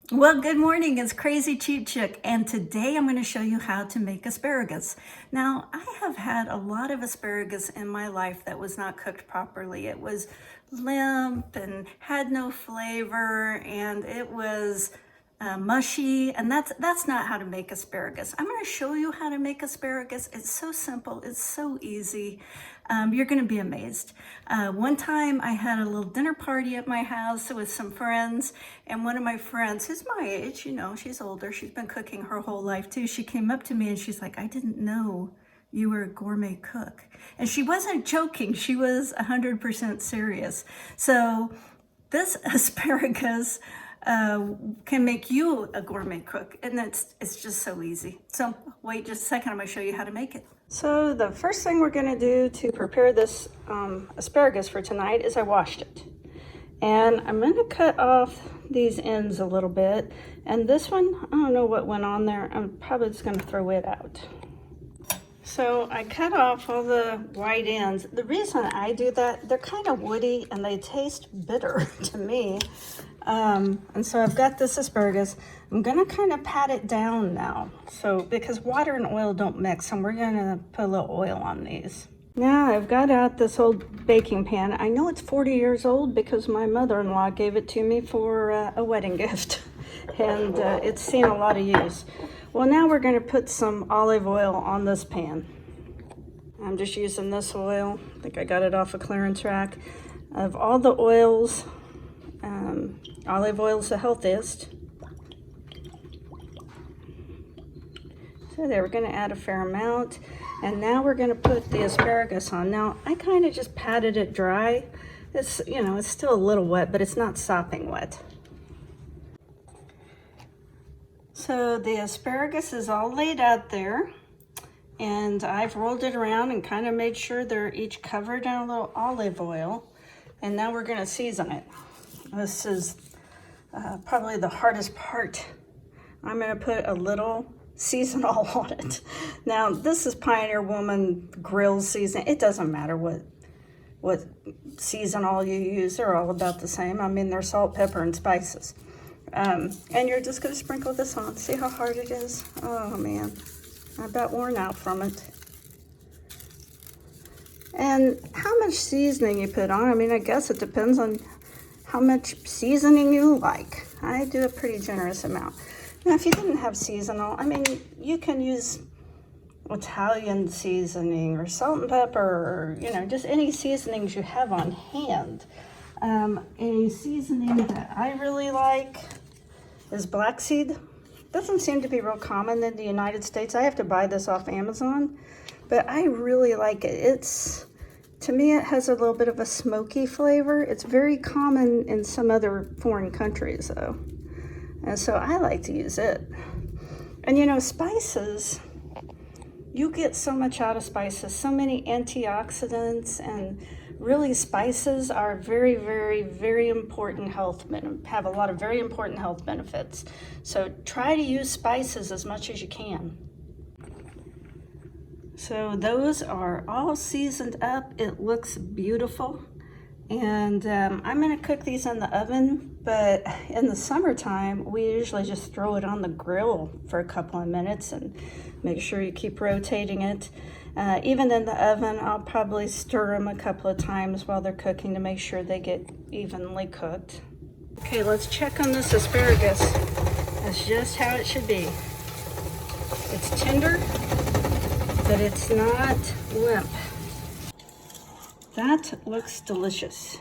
Well, good morning, it's Crazy Cheap Chick, and today I'm going to show you how to make asparagus. Now, I have had a lot of asparagus in my life that was not cooked properly. It was limp and had no flavor, and it was mushy, and that's not how to make asparagus. I'm going to show you how to make asparagus. It's so simple, it's so easy. You're going to be amazed. One time I had a little dinner party at my house with some friends, and one of my friends, who's my age, you know, she's older, she's been cooking her whole life too, she came up to me and she's like, "I didn't know you were a gourmet cook." And she wasn't joking, she was 100% serious. So this asparagus can make you a gourmet cook, and it's just so easy. So wait just a second, I'm going to show you how to make it. So the first thing we're going to do to prepare this asparagus for tonight is I washed it, and I'm going to cut off these ends a little bit, and this one, I don't know what went on there. I'm probably just going to throw it out. So I cut off all the white ends. The reason I do that, they're kind of woody and they taste bitter to me. And so I've got this asparagus. I'm gonna kind of pat it down now. So, because water and oil don't mix, and we're gonna put a little oil on these. Now I've got out this old baking pan. I know it's 40 years old because my mother-in-law gave it to me for a wedding gift. And it's seen a lot of use. Well, now we're gonna put some olive oil on this pan. I'm just using this oil. I think I got it off a clearance rack. Of all the oils, olive oil is the healthiest. So there, we're gonna add a fair amount. And now we're gonna put the asparagus on. Now, I kind of just patted it dry. It's, you know, it's still a little wet, but it's not sopping wet. So the asparagus is all laid out there, and I've rolled it around and kind of made sure they're each covered in a little olive oil. And now we're gonna season it. This is probably the hardest part. I'm gonna put a little seasonal on it. Now, this is Pioneer Woman grill season. It doesn't matter what seasonal you use. They're all about the same. I mean, they're salt, pepper, and spices. And you're just gonna sprinkle this on. See how hard it is? Oh man, I'm about worn out from it. And how much seasoning you put on, I mean, I guess it depends on how much seasoning you like. I do a pretty generous amount. Now, if you didn't have seasonal, I mean, you can use Italian seasoning or salt and pepper, or, you know, just any seasonings you have on hand. A seasoning that I really like is black seed. Doesn't seem to be real common in the United States. I have to buy this off Amazon, but I really like it. To me, it has a little bit of a smoky flavor. It's very common in some other foreign countries though. And so I like to use it. And you know, spices, you get so much out of spices, so many antioxidants, and really spices are very, very, very important have a lot of very important health benefits. So try to use spices as much as you can. So those are all seasoned up. It looks beautiful. And I'm gonna cook these in the oven, but in the summertime, we usually just throw it on the grill for a couple of minutes and make sure you keep rotating it. Even in the oven, I'll probably stir them a couple of times while they're cooking to make sure they get evenly cooked. Okay, let's check on this asparagus. That's just how it should be. It's tender, but it's not limp. That looks delicious.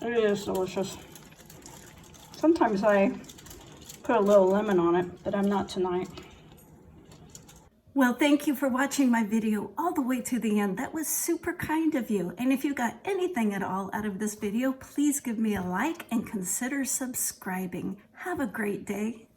It is delicious. Sometimes I put a little lemon on it, but I'm not tonight. Well, thank you for watching my video all the way to the end. That was super kind of you. And if you got anything at all out of this video, please give me a like and consider subscribing. Have a great day.